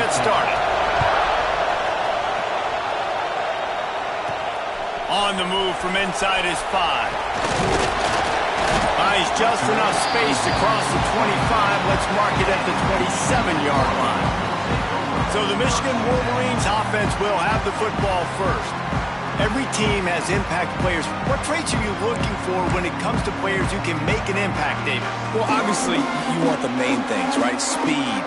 get started. On the move from inside his 5. Buys just enough space to cross the 25. Let's mark it at the 27-yard line. So the Michigan Wolverines offense will have the football first. Every team has impact players. What traits are you looking for when it comes to players who can make an impact, David? Well, obviously, you want the main things, right? Speed,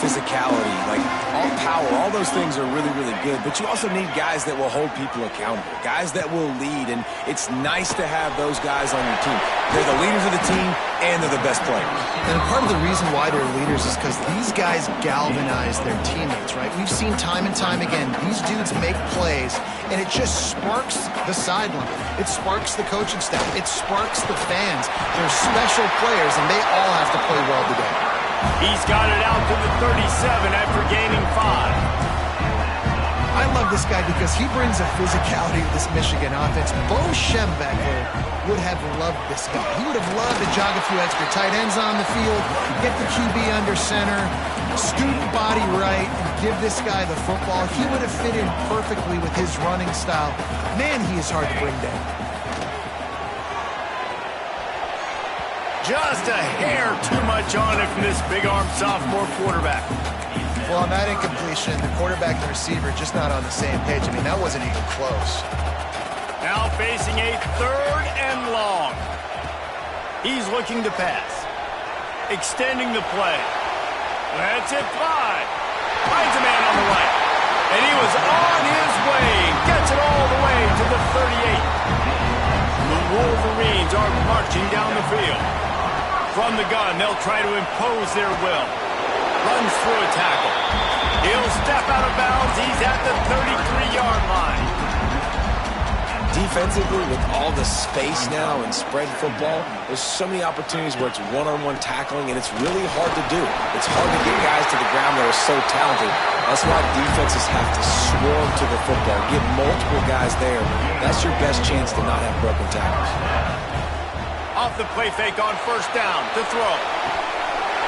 physicality, like all power. All those things are really, really good. But you also need guys that will hold people accountable, guys that will lead. And it's nice to have those guys on your team. They're the leaders of the team, and they're the best players. And part of the reason why they're leaders is because these guys galvanize their teammates, right? We've seen time and time again, these dudes make plays, and it just sparks the sideline. It sparks the coaching staff. It sparks the fans. They're special players, and they all have to play well today. He's got it out to the 37 after gaining 5. I love this guy because he brings a physicality to this Michigan offense. Bo Schembechler would have loved this guy. He would have loved to jog a few extra tight ends on the field, get the QB under center, scoot body right, and give this guy the football. He would have fit in perfectly with his running style. Man, he is hard to bring down. Just a hair too much on it from this big-armed sophomore quarterback. Well, on that incompletion, the quarterback and the receiver just not on the same page. I mean, that wasn't even close. Now facing a 3rd and long. He's looking to pass. Extending the play. Let's it fly. Finds a man on the right. And he was on his way. Gets it all the way to the 38. The Wolverines are marching down the field. From the gun, they'll try to impose their will. Runs through a tackle. He'll step out of bounds. He's at the 33-yard line. Defensively, with all the space now in spread football, there's so many opportunities where it's one-on-one tackling, and it's really hard to do. It's hard to get guys to the ground that are so talented. That's why defenses have to swarm to the football, get multiple guys there. That's your best chance to not have broken tackles. Off the play fake on 1st down to throw.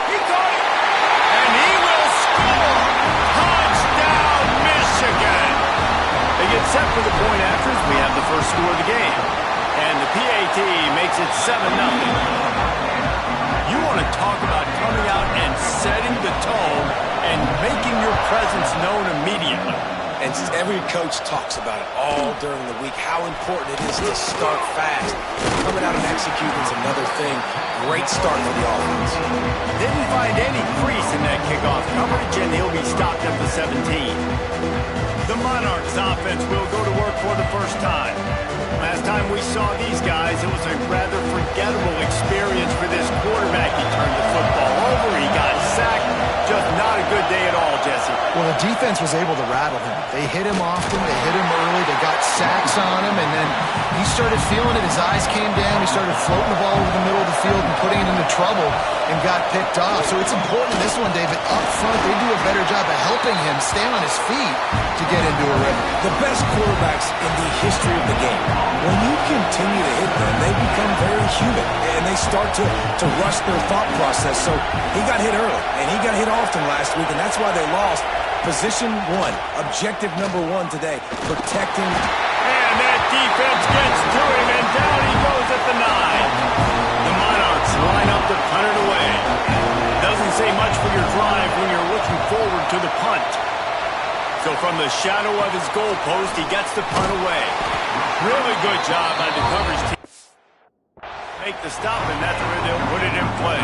He caught it. And he will score! Touchdown, Michigan! They get set for the point after as we have the first score of the game. And the PAT makes it 7-0. You want to talk about coming out and setting the tone and making your presence known immediately. And every coach talks about it all during the week, how important it is to start fast. Coming out and executing is another thing. Great start for the offense. Didn't find any crease in that kickoff coverage, and he'll be stopped at the 17. The Monarchs offense will go to work for the first time. Last time we saw these guys, it was a rather forgettable experience for this quarterback. He turned the football over, he got sacked. Just not a good day at all, Jesse. Well, the defense was able to rattle him. They hit him often, they hit him early, they got sacks on him, and then he started feeling it. His eyes came down, he started floating the ball over the middle of the field and putting it into trouble and got picked off. So it's important in this one, David, up front, they do a better job of helping him stay on his feet to get into a rhythm. The best quarterbacks in the history of the game, when you continue to hit them, they become very human, and they start to rush their thought process. So he got hit early, and he got hit often last week, and that's why they lost. Position 1, objective number 1 today, protecting. And that defense gets to him, and down he goes at the 9. The Monarchs line up to punt it away. Doesn't say much for your drive when you're looking forward to the punt. So from the shadow of his goalpost, he gets the punt away. Really good job by the coverage team. Make the stop, and that's where they'll put it in play.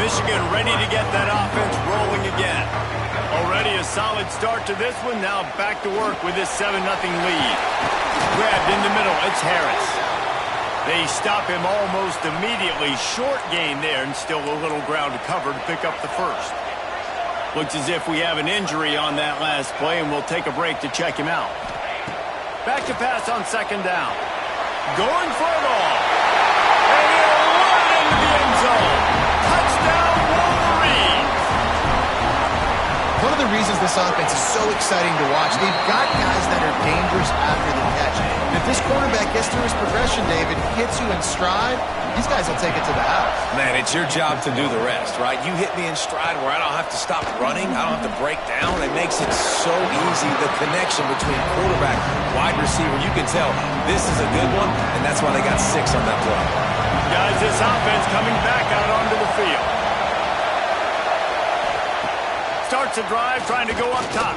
Michigan ready to get that offense rolling again. Already a solid start to this one. Now back to work with this 7-0 lead. Grabbed in the middle. It's Harris. They stop him almost immediately. Short gain there, and still a little ground to cover to pick up the first. Looks as if we have an injury on that last play, and we'll take a break to check him out. Back to pass on 2nd down. Going for it all. And he'll run it into the end zone. Touchdown, Wolverines. One of the reasons this offense is so exciting to watch, they've got guys that are dangerous after the catch. And if this quarterback gets through his progression, David, hits you in stride, you These guys will take it to the house. Man, it's your job to do the rest, right? You hit me in stride where I don't have to stop running. I don't have to break down. It makes it so easy. The connection between quarterback, wide receiver, you can tell this is a good one, and that's why they got 6 on that play. Guys, this offense coming back out onto the field. Starts a drive trying to go up top.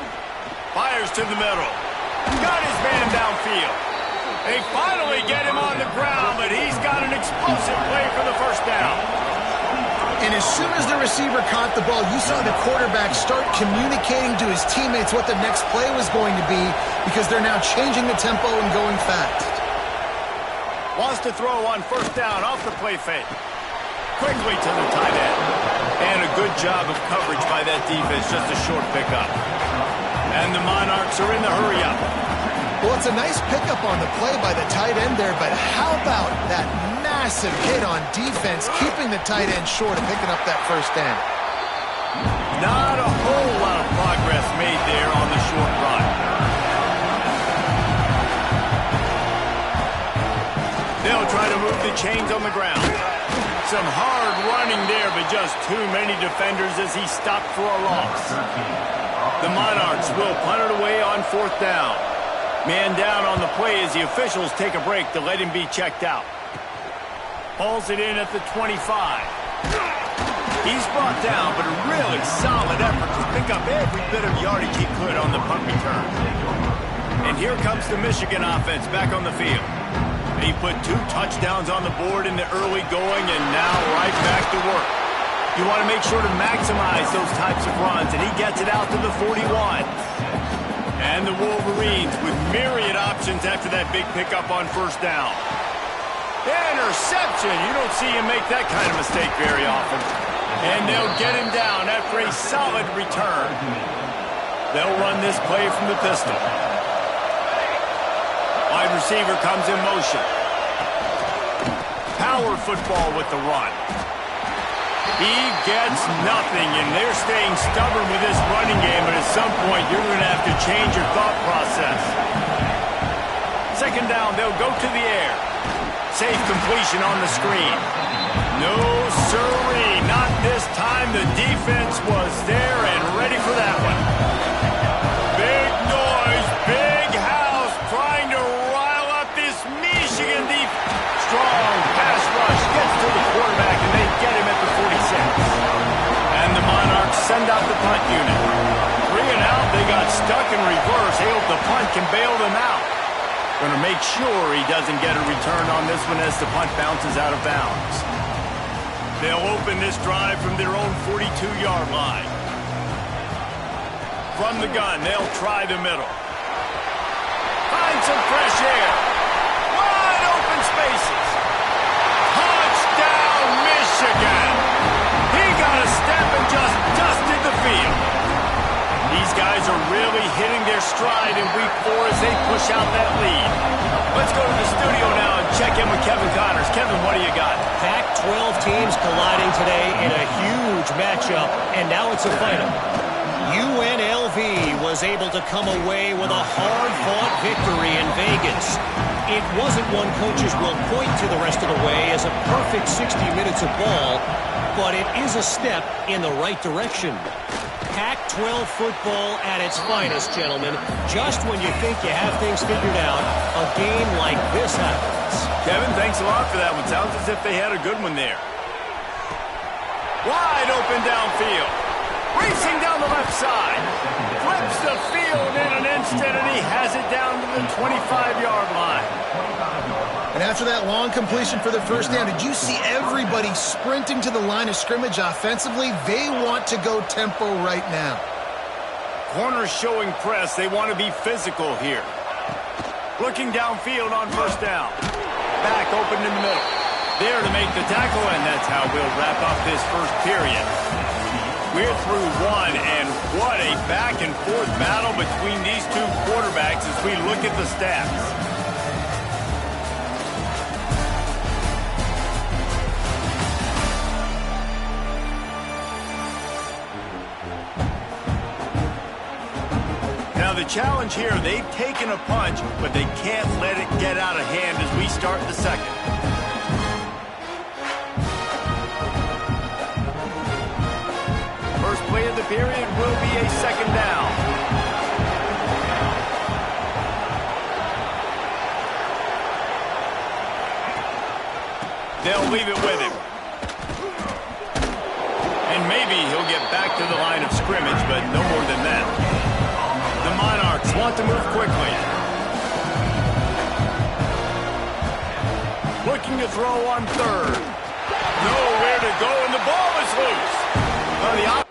Fires to the middle. Got his man downfield. They finally get him on the ground, but he's got an explosive play for the first down. And as soon as the receiver caught the ball, you saw the quarterback start communicating to his teammates what the next play was going to be because they're now changing the tempo and going fast. Wants to throw on first down off the play fake. Quickly to the tight end. And a good job of coverage by that defense, just a short pickup. And the Monarchs are in the hurry-up. Well, it's a nice pickup on the play by the tight end there, but how about that massive hit on defense, keeping the tight end short of picking up that first down? Not a whole lot of progress made there on the short run. They'll try to move the chains on the ground. Some hard running there, but just too many defenders as he stopped for a loss. The Monarchs will punt it away on fourth down. Man down on the play as the officials take a break to let him be checked out. Hauls it in at the 25. He's brought down, but a really solid effort to pick up every bit of yardage he could on the punt return. And here comes the Michigan offense back on the field. He put 2 touchdowns on the board in the early going and now right back to work. You want to make sure to maximize those types of runs, and he gets it out to the 41. And the Wolverines with myriad options after that big pickup on first down. Interception! You don't see him make that kind of mistake very often. And they'll get him down after a solid return. They'll run this play from the pistol. Wide receiver comes in motion. Power football with the run. He gets nothing, and they're staying stubborn with this running game, but at some point you're going to have to change your thought process. Second down, they'll go to the air. Safe completion on the screen. No siree, not this time. The defense was there and ready for that one. Big noise, big house, trying to rile up this Michigan defense. Strong pass rush gets to the quarterback, and they get him at the 46. And the Monarchs send out the punt unit. 3 and out, they got stuck in reverse. They hope the punt can bail them out. Going to make sure he doesn't get a return on this one as the punt bounces out of bounds. They'll open this drive from their own 42-yard line. From the gun, they'll try the middle. Find some fresh air. Wide open spaces. Touchdown, Michigan. He got a step and just dusted the field. These guys are really hitting their stride in week 4 as they push out that lead. Let's go to the studio now and check in with Kevin Connors. Kevin, what do you got? Pac-12 teams colliding today in a huge matchup, and now it's a final. UNLV was able to come away with a hard-fought victory in Vegas. It wasn't one coaches will point to the rest of the way as a perfect 60 minutes of ball, but it is a step in the right direction. Pac-12 football at its finest, gentlemen. Just when you think you have things figured out, a game like this happens. Kevin, thanks a lot for that one. Sounds as if they had a good one there. Wide open downfield. Racing down the left side. Flips the field in an instant, and he has it down to the 25-yard line. And after that long completion for the first down, did you see everybody sprinting to the line of scrimmage offensively? They want to go tempo right now. Corners showing press. They want to be physical here. Looking downfield on first down. Back open in the middle. There to make the tackle, and that's how we'll wrap up this first period. We're through one, and what a back-and-forth battle between these two quarterbacks as we look at the stats. Now the challenge here, they've taken a punch, but they can't let it get out of hand as we start the second. play of the period will be a second down. They'll leave it with him. And maybe he'll get back to the line of scrimmage, but no more than that. The Monarchs want to move quickly. Looking to throw on third. Nowhere to go, and the ball is loose. On the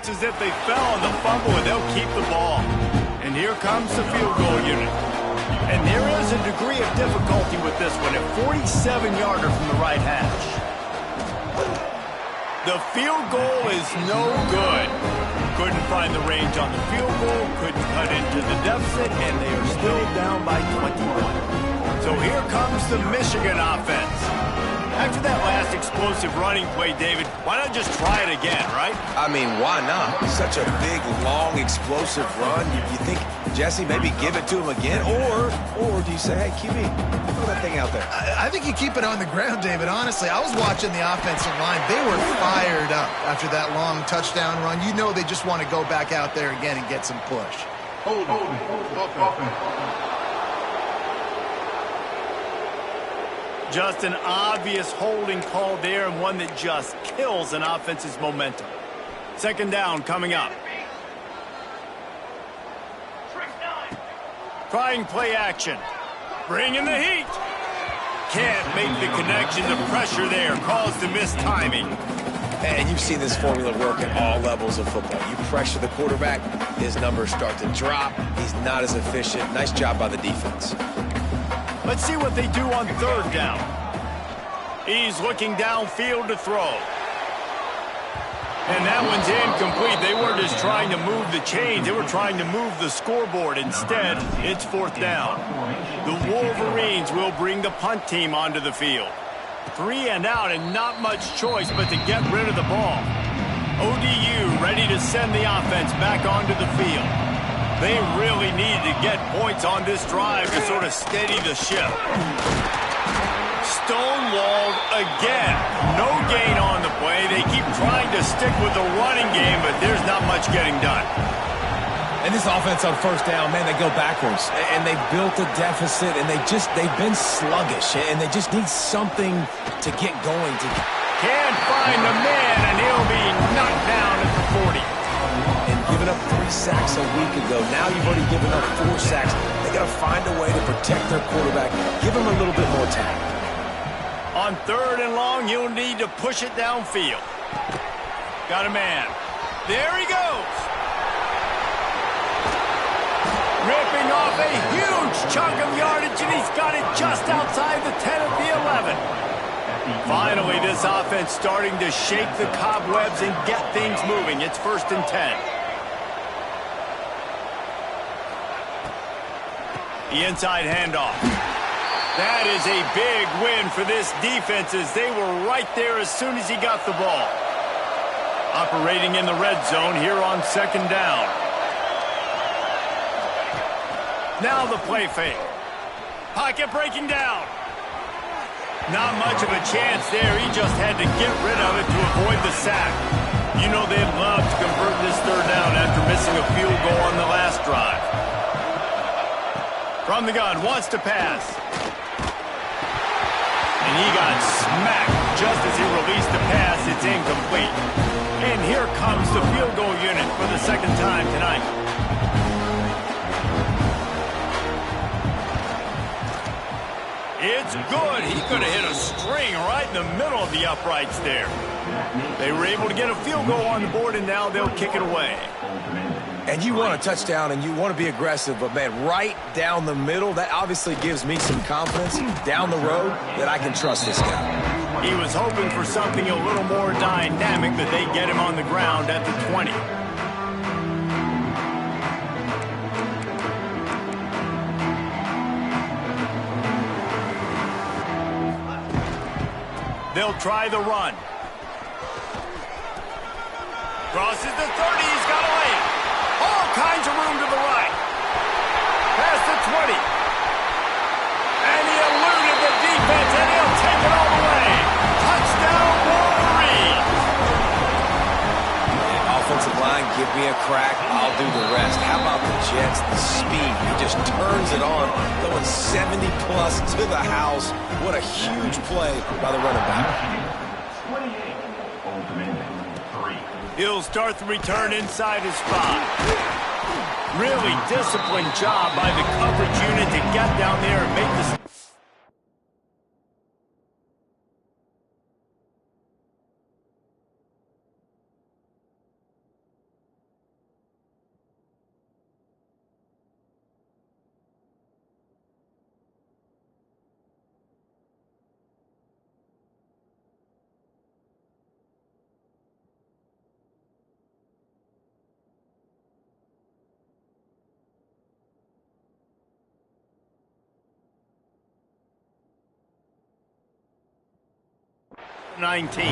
looks as if they fell on the fumble, and they'll keep the ball. And here comes the field goal unit. And there is a degree of difficulty with this one, a 47-yarder from the right hash. The field goal is no good. Couldn't find the range on the field goal, couldn't cut into the deficit, and they are still down by 21. So here comes the Michigan offense. After that last explosive running play, David, why not just try it again, right? I mean, why not? Such a big, long, explosive run. You think, Jesse, maybe give it to him again? Or do you say, hey, QB, throw that thing out there? I think you keep it on the ground, David. Honestly, I was watching the offensive line. They were fired up after that long touchdown run. You know they just want to go back out there again and get some push. Hold on. Just an obvious holding call there, and one that just kills an offense's momentum. Second down coming up. Trying play action. Bringing the heat. Can't make the connection. The pressure there caused the missed timing. And you've seen this formula work at all levels of football. You pressure the quarterback, his numbers start to drop. He's not as efficient. Nice job by the defense. Let's see what they do on third down. He's looking downfield to throw. And that one's incomplete. They weren't just trying to move the chains. They were trying to move the scoreboard. Instead, it's fourth down. The Wolverines will bring the punt team onto the field. 3 and out, and not much choice but to get rid of the ball. ODU ready to send the offense back onto the field. They really needed to get points on this drive to sort of steady the ship. stonewalled again. No gain on the play. They keep trying to stick with the running game, but there's not much getting done. And this offense on first down, man, they go backwards. And they built a deficit, and they've been sluggish, and they just need something to get going. Can't find the man, and he'll be knocked down at the 40. And giving up 3 sacks a week ago. Now you've already given up 4 sacks. They got to find a way to protect their quarterback. Give him a little bit more time. On 3rd and long, you'll need to push it downfield. Got a man. There he goes. Ripping off a huge chunk of yardage, and he's got it just outside the 10 of the 11. Finally, this offense starting to shake the cobwebs and get things moving. It's 1st and 10. The inside handoff. That is a big win for this defense as they were right there as soon as he got the ball. Operating in the red zone here on 2nd down. Now the play fake. Pocket breaking down. Not much of a chance there. He just had to get rid of it to avoid the sack. You know they'd love to convert this 3rd down after missing a field goal on the last drive. From the gun, wants to pass. And he got smacked just as he released the pass. It's incomplete. And here comes the field goal unit for the 2nd time tonight. It's good. He could have hit a string right in the middle of the uprights there. They were able to get a field goal on the board, and now they'll kick it away. And you want a touchdown, and you want to be aggressive, but, man, right down the middle, that obviously gives me some confidence down the road that I can trust this guy. He was hoping for something a little more dynamic, but they get him on the ground at the 20. They'll try the run. Crosses the 30. He's got a lane. All kinds of room to the right. Past the 20. And he eluded the defense, and he'll take it all the way. Touchdown, Wolverines. Offensive line, give me a crack. I'll do the rest. How about the Jets? The speed. He just turns it on, going 70-plus to the house. What a huge play by the running back. He'll start the return inside his spot. Really disciplined job by the coverage unit to get down there and make the... ...19.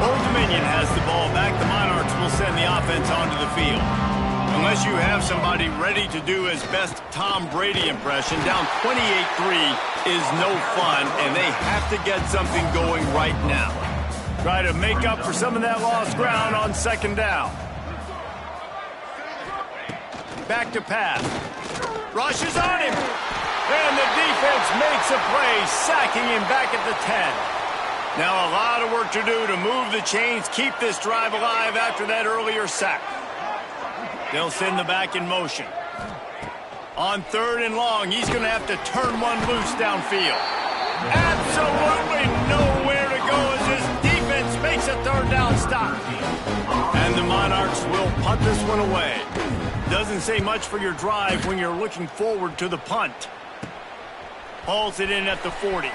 Old Dominion has the ball back. The Monarchs will send the offense onto the field. Unless you have somebody ready to do his best Tom Brady impression, down 28-3 is no fun, and they have to get something going right now. Try to make up for some of that lost ground on 2nd down. Back to pass. Rushes on him. And the defense makes a play, sacking him back at the 10. Now a lot of work to do to move the chains, keep this drive alive after that earlier sack. They'll send the back in motion. On 3rd and long, he's going to have to turn one loose downfield. Absolutely nowhere to go as his defense makes a 3rd down stop. And the Monarchs will punt this one away. Doesn't say much for your drive when you're looking forward to the punt. Hauls it in at the 40.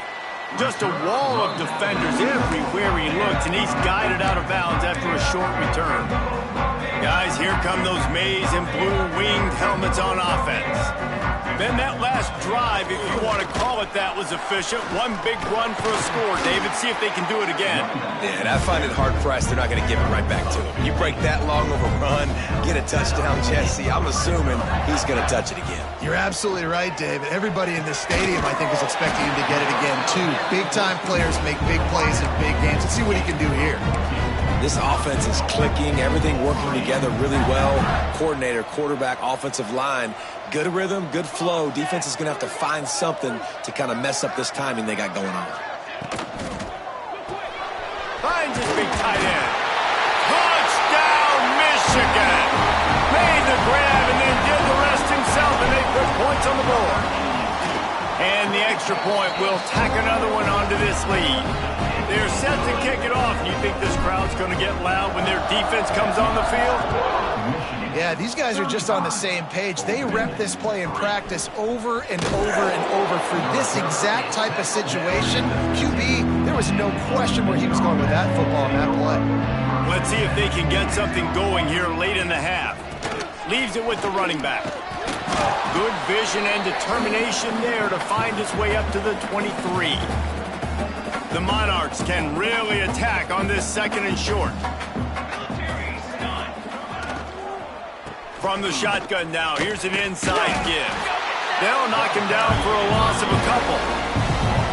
Just a wall of defenders everywhere he looks, and he's guided out of bounds after a short return. Guys, here come those maize and blue winged helmets on offense. Then that last drive, if you want to call it that, was efficient. One big run for a score. David, see if they can do it again. Yeah, and I find it hard-pressed they're not going to give it right back to him. You break that long of a run, get a touchdown, Jesse, I'm assuming he's going to touch it again. You're absolutely right, David. Everybody in this stadium, I think, is expecting him to get it again, too. Big-time players make big plays in big games. Let's see what he can do here. This offense is clicking, everything working together really well. Coordinator, quarterback, offensive line, good rhythm, good flow. Defense is going to have to find something to kind of mess up this timing they got going on. Finds his big tight end. Touchdown, Michigan! Made the grab and then did the rest himself, and they put points on the board. And the extra point will tack another one onto this lead. They're set to kick it off. You think this crowd's going to get loud when their defense comes on the field? Yeah, these guys are just on the same page. They rep this play in practice over and over and over for this exact type of situation. QB, there was no question where he was going with that football and that play. Let's see if they can get something going here late in the half. Leaves it with the running back. Good vision and determination there to find his way up to the 23. The Monarchs can really attack on this 2nd and short. From the shotgun now, here's an inside give. They'll knock him down for a loss of a couple.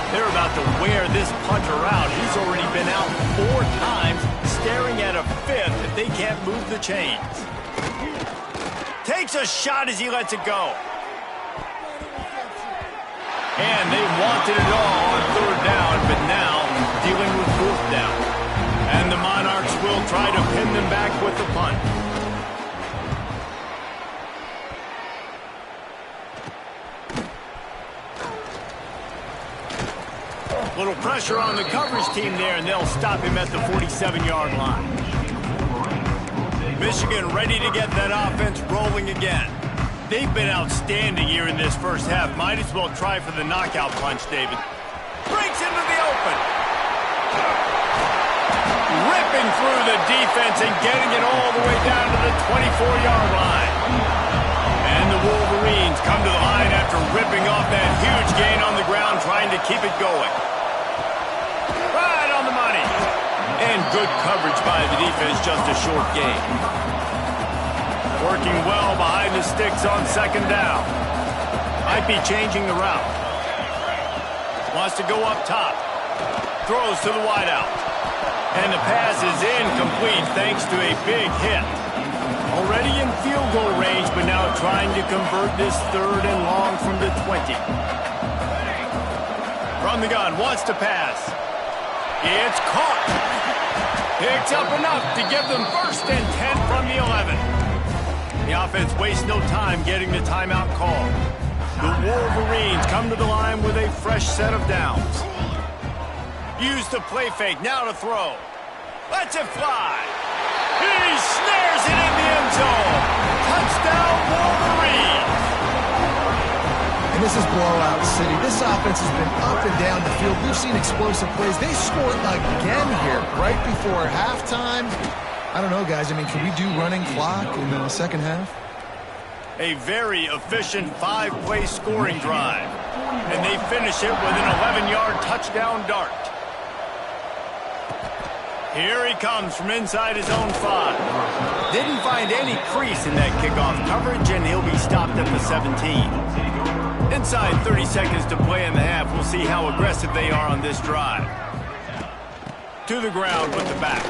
They're about to wear this punter out. He's already been out 4 times, staring at a 5th if they can't move the chains. Takes a shot as he lets it go. And they wanted it all on 3rd down, but now dealing with 4th down. And the Monarchs will try to pin them back with the punt. Little pressure on the coverage team there, and they'll stop him at the 47-yard line. Michigan ready to get that offense rolling again. They've been outstanding here in this first half. Might as well try for the knockout punch, David. Breaks into the open. Ripping through the defense and getting it all the way down to the 24-yard line. And the Wolverines come to the line after ripping off that huge gain on the ground, trying to keep it going. Right on the money. And good coverage by the defense, just a short gain. Working well behind the sticks on 2nd down. Might be changing the route. Wants to go up top. Throws to the wideout. And the pass is incomplete thanks to a big hit. Already in field goal range, but now trying to convert this 3rd and long from the 20. From the gun, wants to pass. It's caught. Picks up enough to give them 1st and 10 from the 11. The offense wastes no time getting the timeout call. The Wolverines come to the line with a fresh set of downs. Use the play fake, now to throw. Lets it fly. He snares it in the end zone. Touchdown, Wolverines. And this is blowout city. This offense has been up and down the field. We've seen explosive plays. They scored again here right before halftime. I don't know, guys. I mean, can we do running clock in the 2nd half? A very efficient 5-play scoring drive. And they finish it with an 11-yard touchdown dart. Here he comes from inside his own 5. Didn't find any crease in that kickoff coverage, and he'll be stopped at the 17. Inside 30 seconds to play in the half. We'll see how aggressive they are on this drive. To the ground with the back.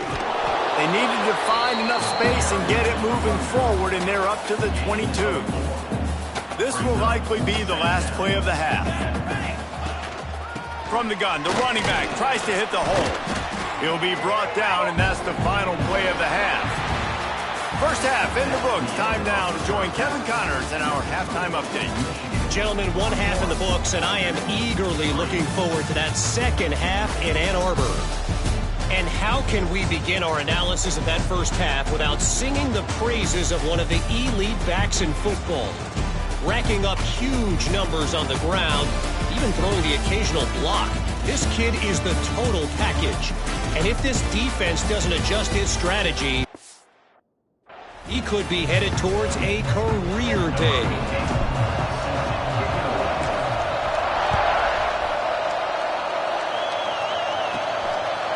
They needed to find enough space and get it moving forward, and they're up to the 22. This will likely be the last play of the half. From the gun, the running back tries to hit the hole. He'll be brought down, and that's the final play of the half. First half in the books. Time now to join Kevin Connors in our halftime update. Gentlemen, 1 half in the books, and I am eagerly looking forward to that 2nd half in Ann Arbor. And how can we begin our analysis of that first half without singing the praises of one of the elite backs in football? Racking up huge numbers on the ground, even throwing the occasional block. This kid is the total package. And if this defense doesn't adjust its strategy, he could be headed towards a career day.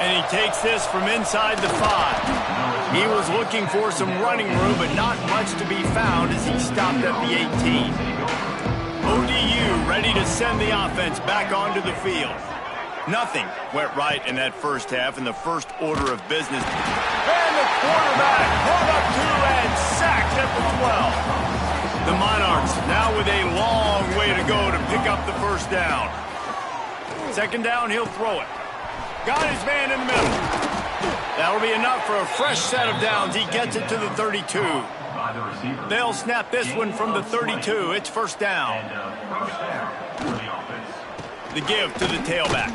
And he takes this from inside the 5. He was looking for some running room, but not much to be found as he stopped at the 18. ready to send the offense back onto the field. Nothing went right in that first half in the first order of business. And the quarterback pulled up two and sacked at the 12. The Monarchs now with a long way to go to pick up the first down. Second down, he'll throw it. Got his man in the middle. That'll be enough for a fresh set of downs. He gets it to the 32. They'll snap this one from the 32. It's first down. The give to the tailback.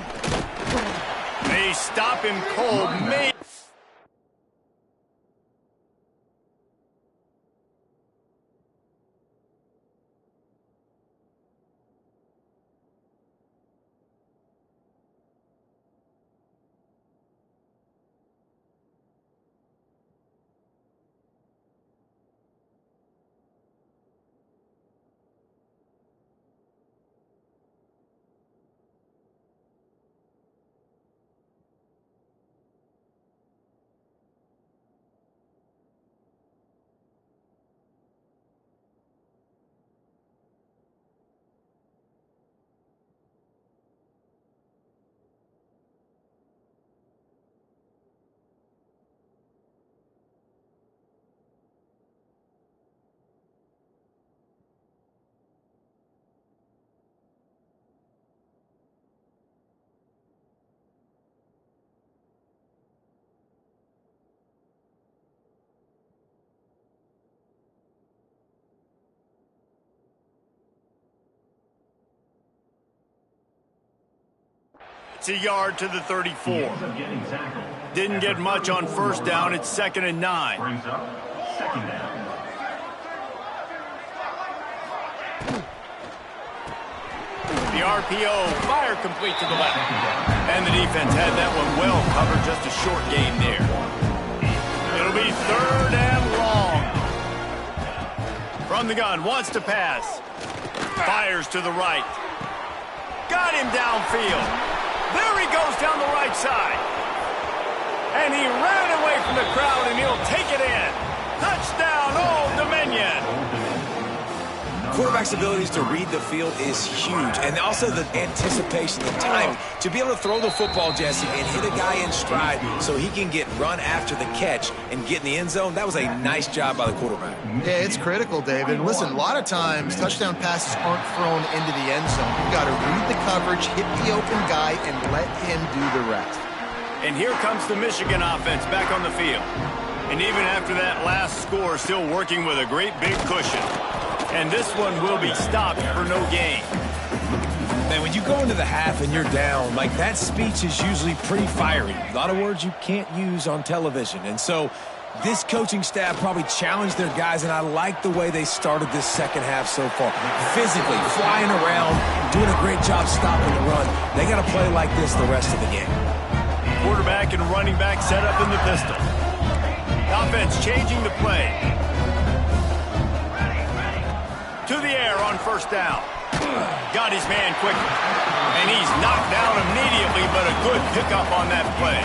They stop him cold. It's a yard to the 34. Didn't get much on first down. It's 2nd and 9. The RPO, fire complete to the left. And the defense had that one well covered, just a short gain there. It'll be 3rd and long. From the gun, wants to pass. Fires to the right. Got him downfield. There he goes down the right side. And he ran away from the crowd, and he'll take it in. Touchdown, Old Dominion. Quarterback's abilities to read the field is huge, and also the anticipation, the time to be able to throw the football, Jesse, and hit a guy in stride so he can get run after the catch and get in the end zone. That was a nice job by the quarterback. Yeah, it's critical, David. Listen, a lot of times touchdown passes aren't thrown into the end zone. You've got to read the coverage, hit the open guy, and let him do the rest. And here comes the Michigan offense back on the field. And even after that last score, still working with a great big cushion. And this one will be stopped for no gain. Man, when you go into the half and you're down, like that speech is usually pretty fiery. A lot of words you can't use on television. And so this coaching staff probably challenged their guys, and I like the way they started this second half so far. Physically, flying around, doing a great job stopping the run. They got to play like this the rest of the game. Quarterback and running back set up in the pistol. Offense changing the play. To the air on first down. Got his man quickly. And he's knocked down immediately, but a good pickup on that play.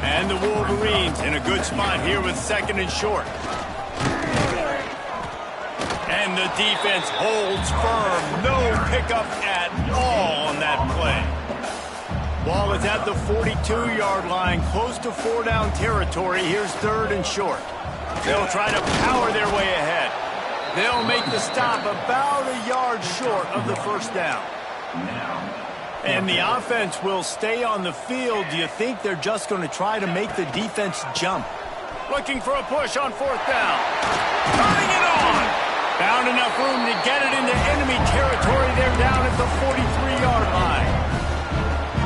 And the Wolverines in a good spot here with 2nd and short. And the defense holds firm. No pickup at all on that play. Ball is at the 42-yard line, close to 4-down territory. Here's 3rd and short. They'll try to power their way ahead. They'll make the stop about a yard short of the first down. And the offense will stay on the field. Do you think they're just going to try to make the defense jump? Looking for a push on 4th down. Turning it on. Found enough room to get it into enemy territory. They're down at the 43-yard line.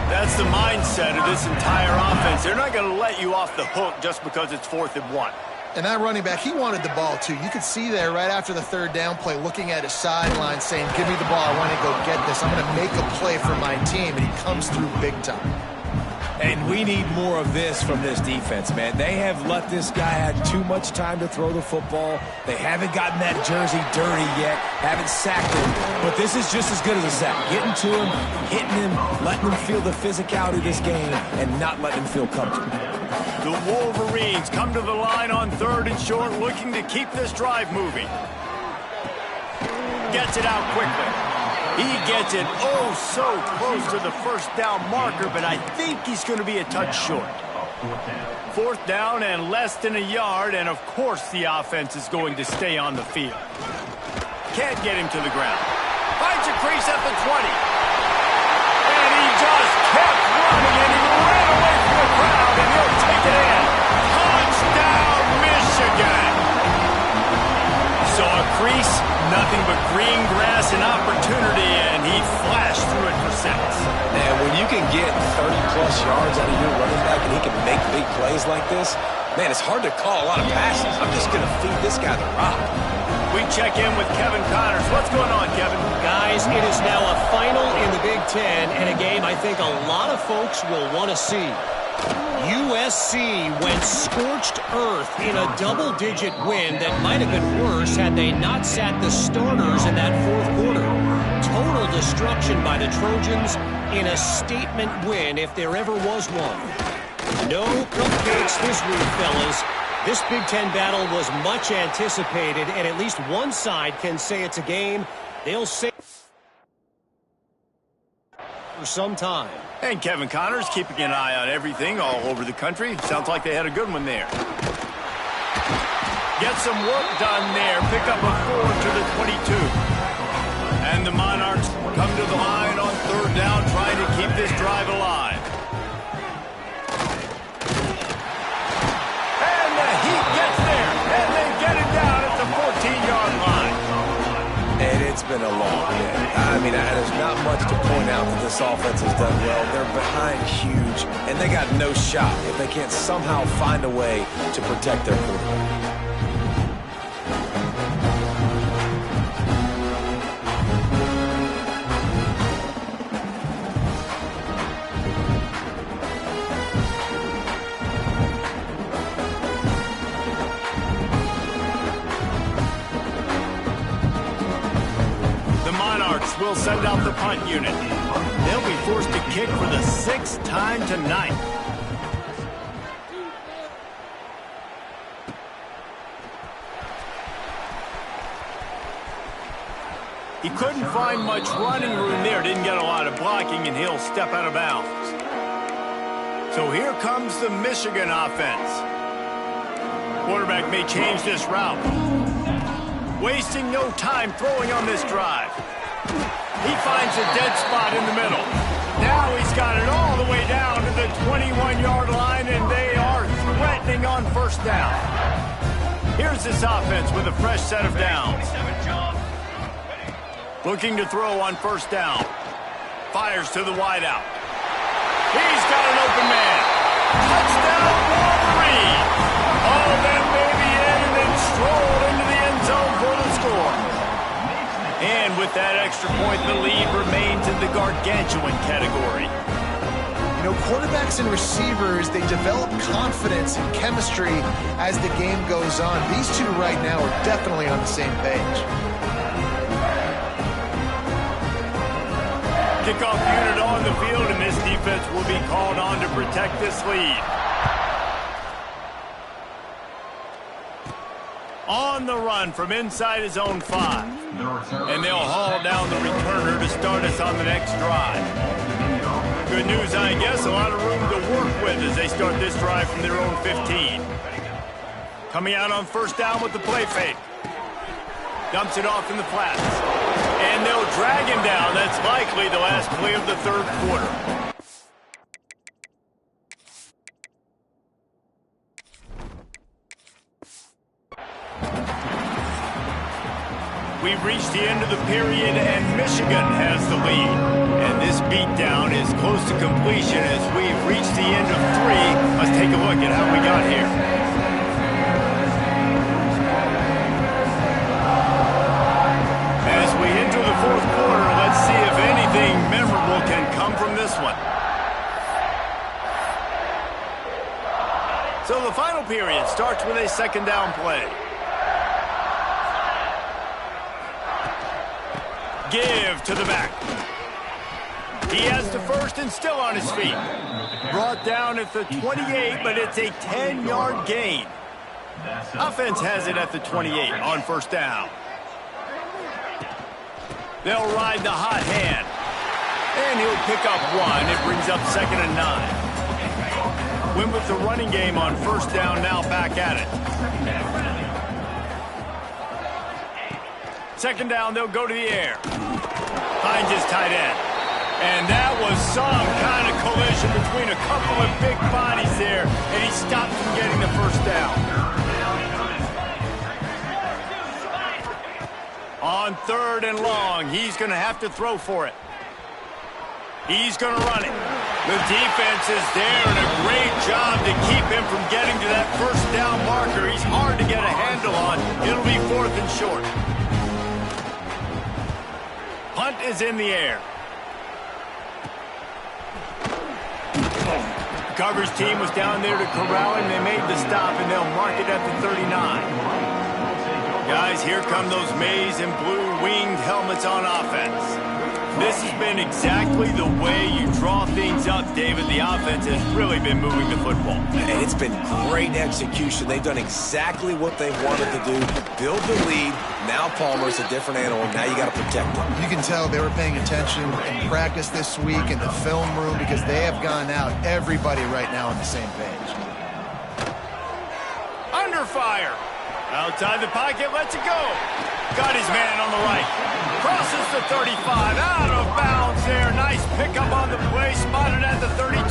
That's the mindset of this entire offense. They're not going to let you off the hook just because it's 4th and 1. And that running back, he wanted the ball, too. You could see there right after the 3rd down play, looking at his sideline, saying, give me the ball. I want to go get this. I'm going to make a play for my team. And he comes through big time. And we need more of this from this defense, man. They have let this guy have too much time to throw the football. They haven't gotten that jersey dirty yet, haven't sacked him. But this is just as good as a sack. Getting to him, hitting him, letting him feel the physicality of this game, and not letting him feel comfortable. The Wolverines come to the line on 3rd and short, looking to keep this drive moving. Gets it out quickly. He gets it oh so close to the first down marker, but I think he's going to be a touch short. Fourth down and less than a yard, and of course the offense is going to stay on the field. Can't get him to the ground. Finds a crease at the 20. And he just kept running, and he ran away from the crowd, and he'll take it in. Touchdown, Michigan! Saw a crease, nothing but green grass and opportunity, and he flashed through it for 6. And when you can get 30-plus yards out of your running back and he can make big plays like this, man, it's hard to call a lot of passes. I'm just going to feed this guy the rock. We check in with Kevin Connors. What's going on, Kevin? Guys, it is now a final in the Big Ten, and a game I think a lot of folks will want to see. USC went scorched earth in a double-digit win that might have been worse had they not sat the starters in that fourth quarter. Total destruction by the Trojans in a statement win if there ever was one. No cupcakes this week, fellas. This Big Ten battle was much anticipated, and at least one side can say it's a game they'll say for some time. And Kevin Connors keeping an eye on everything all over the country. Sounds like they had a good one there. Get some work done there. Pick up a 4 to the 22. And the Monarchs come to the line on third down, trying to keep this drive alive. And the Heat gets there, and they get it down at the 14-yard line. And it's been a long day. I mean, there's not much to point out that this offense has done well. They're behind huge, and they got no shot if they can't somehow find a way to protect their quarterback. Will send out the punt unit. They'll be forced to kick for the 6th time tonight. He couldn't find much running room there. Didn't get a lot of blocking, and he'll step out of bounds. So here comes the Michigan offense. Quarterback may change this route. Wasting no time throwing on this drive. He finds a dead spot in the middle. Now he's got it all the way down to the 21-yard line, and they are threatening on first down. Here's this offense with a fresh set of downs. Looking to throw on first down. Fires to the wideout. He's got an open man. Touchdown, Wolverine! Oh, that may be in, and then strolled into the end zone for the score. And with that extra point, the lead remains in the gargantuan category. You know, quarterbacks and receivers, they develop confidence and chemistry as the game goes on. These two right now are definitely on the same page. Kickoff unit on the field, and this defense will be called on to protect this lead. On the run from inside his own 5. And they'll haul down the returner to start us on the next drive. Good news, I guess, a lot of room to work with as they start this drive from their own 15. Coming out on first down with the play fake. Dumps it off in the flats. And they'll drag him down. That's likely the last play of the third quarter. We've reached the end of the period, and Michigan has the lead. And this beatdown is close to completion as we've reached the end of 3. Let's take a look at how we got here. As we enter the fourth quarter, let's see if anything memorable can come from this one. So the final period starts with a second down play. Give to the back. He has the first and still on his feet. Brought down at the 28, but it's a 10-yard gain. Offense has it at the 28 on first down. They'll ride the hot hand. And he'll pick up one. It brings up 2nd and 9. Went with the running game on 1st down, now back at it. 2nd down, they'll go to the air. Finds his tight end. And that was some kind of collision between a couple of big bodies there, and he stopped from getting the 1st down. On 3rd and long, he's going to have to throw for it. He's going to run it. The defense is there, and a great job to keep him from getting to that 1st down marker. He's hard to get a handle on. It'll be 4th and short. Punt is in the air. The coverage team was down there to corral him. They made the stop, and they'll mark it at the 39. Guys, here come those maize and blue winged helmets on offense. This has been exactly the way you draw things up, David. The offense has really been moving the football. And it's been great execution. They've done exactly what they wanted to do. Build the lead. Now Palmer's a different animal. Now you got to protect him. You can tell they were paying attention in practice this week in the film room because they have gone out, everybody right now on the same page. Under fire. Outside the pocket, lets it go. Got his man on the right. Crosses the 35, out of bounds there. Nice pickup on the play, spotted at the 32.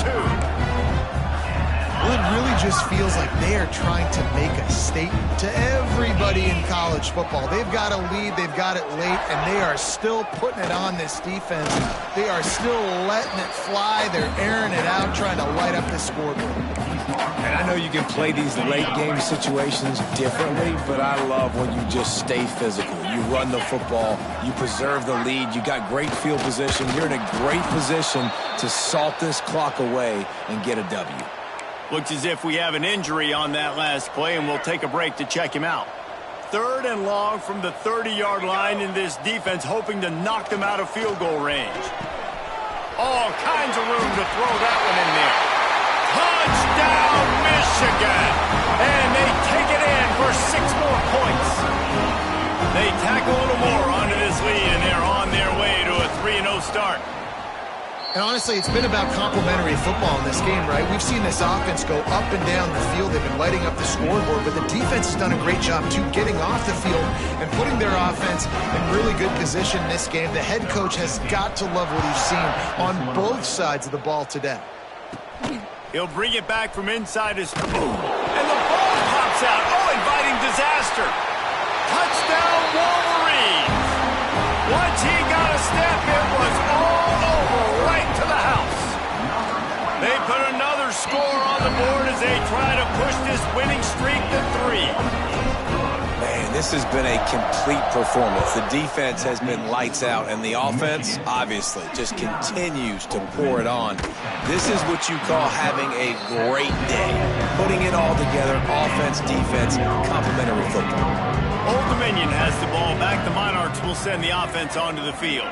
Well, it really just feels like they are trying to make a statement to everybody in college football. They've got a lead, they've got it late, and they are still putting it on this defense. They are still letting it fly. They're airing it out, trying to light up the scoreboard. And I know you can play these late game situations differently, but I love when you just stay physical. You run the football, you preserve the lead, you got great field position. You're in a great position to salt this clock away and get a W. Looks as if we have an injury on that last play, and we'll take a break to check him out. 3rd and long from the 30-yard line, in this defense hoping to knock them out of field goal range. All kinds of room to throw that one in there. Touchdown, Michigan! And they take it in for 6 more points. They tack a little more onto this lead, and they're on their way to a 3-0 start. And honestly, it's been about complementary football in this game, right? We've seen this offense go up and down the field. They've been lighting up the scoreboard, but the defense has done a great job, too, getting off the field and putting their offense in really good position in this game. The head coach has got to love what he's seen on both sides of the ball today. He'll bring it back from inside his... And the ball pops out. Oh, inviting disaster. Touchdown, Wolverines. Once he got a step, it was all over, right to the house. They put another score on the board as they try to push this winning streak to 3. Man, this has been a complete performance. The defense has been lights out, and the offense, obviously, just continues to pour it on. This is what you call having a great day. Putting it all together, offense, defense, complementary football. Old Dominion has the ball back. The Monarchs will send the offense onto the field.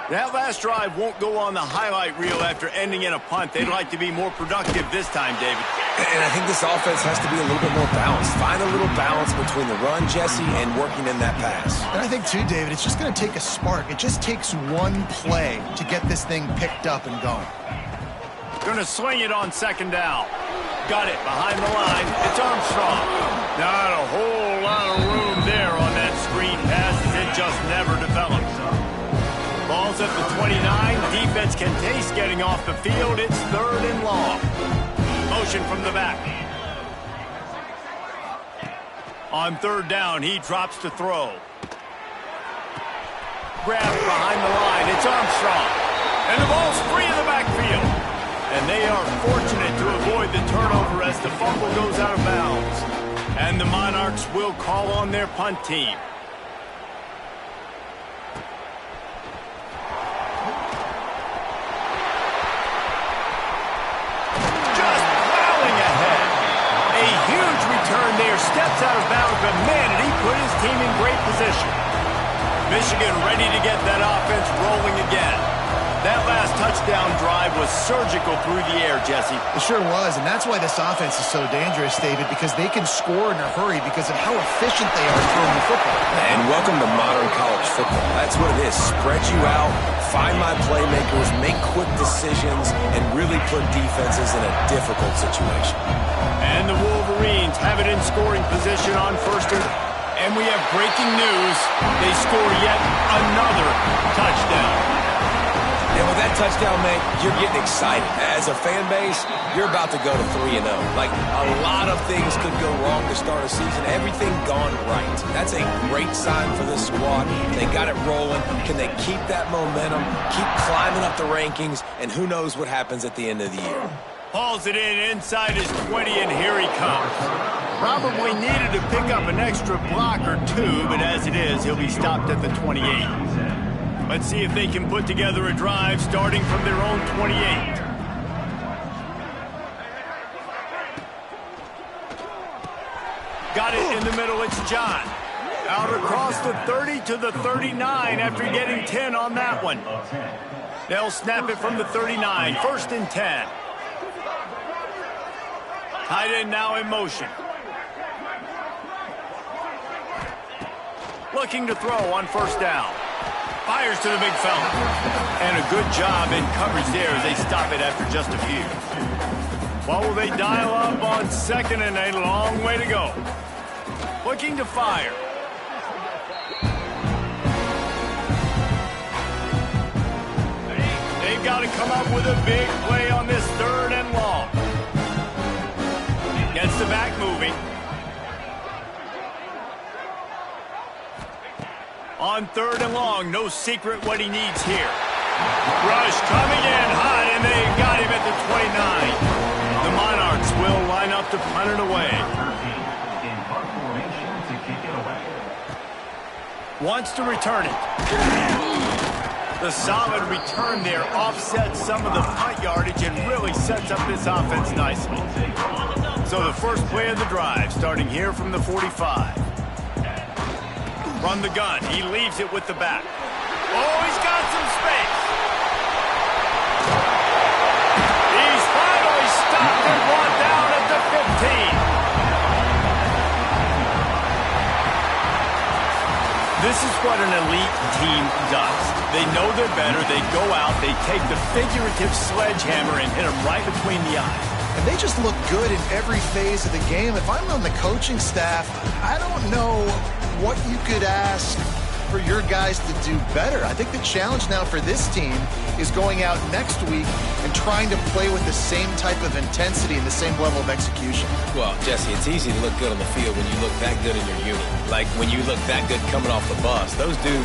That last drive won't go on the highlight reel after ending in a punt. They'd like to be more productive this time, David. And I think this offense has to be a little bit more balanced. Find a little balance between the run, Jesse, and working in that pass. And I think, too, David, it's just going to take a spark. It just takes one play to get this thing picked up and going. Going to swing it on 2nd down. Got it behind the line. It's Armstrong. Not a whole lot of room there on that screen pass as it just never developed. Ball's at the 29. Defense can taste getting off the field. It's 3rd and long. Motion from the back. On 3rd down, he drops to throw. Grabbed behind the line. It's Armstrong. And the ball's free in the backfield. And they are fortunate to avoid the turnover as the fumble goes out of bounds. And the Monarchs will call on their punt team. Just plowing ahead. A huge return there. Steps out of bounds, but man, did he put his team in great position. Michigan ready to get that offense rolling again. That last touchdown drive was surgical through the air, Jesse. It sure was, and that's why this offense is so dangerous, David, because they can score in a hurry because of how efficient they are throwing the football. And welcome to modern college football. That's what it is. Spread you out, find my playmakers, make quick decisions, and really put defenses in a difficult situation. And the Wolverines have it in scoring position on first and we have breaking news. They score yet another touchdown. And with that touchdown, mate, you're getting excited. As a fan base, you're about to go to 3-0. Like, a lot of things could go wrong to start a season. Everything gone right. That's a great sign for this squad. They got it rolling. Can they keep that momentum, keep climbing up the rankings, and who knows what happens at the end of the year. Hauls it in inside his 20, and here he comes. Probably needed to pick up an extra block or two, but as it is, he'll be stopped at the 28. Let's see if they can put together a drive starting from their own 28. Got it in the middle, it's John. Out across the 30 to the 39 after getting 10 on that one. They'll snap it from the 39, 1st and 10. Tight end now in motion. Looking to throw on 1st down. Fires to the big fella. And a good job in coverage there as they stop it after just a few. What will they dial up on 2nd and a long way to go? Looking to fire. They've got to come up with a big play on this 3rd and long. Gets the back moving. On 3rd and long, no secret what he needs here. Rush coming in hot, and they got him at the 29. The Monarchs will line up to punt it away. Wants to return it. The solid return there offsets some of the punt yardage and really sets up this offense nicely. So the first play of the drive, starting here from the 45. Run the gun. He leaves it with the back. Oh, he's got some space. He's finally stopped and brought down at the 15. This is what an elite team does. They know they're better. They go out. They take the figurative sledgehammer and hit them right between the eyes. And they just look good in every phase of the game. If I'm on the coaching staff, I don't know what you could ask for your guys to do better. I think the challenge now for this team is going out next week and trying to play with the same type of intensity and the same level of execution. Well, Jesse, it's easy to look good on the field when you look that good in your unit. Like when you look that good coming off the bus. Those dudes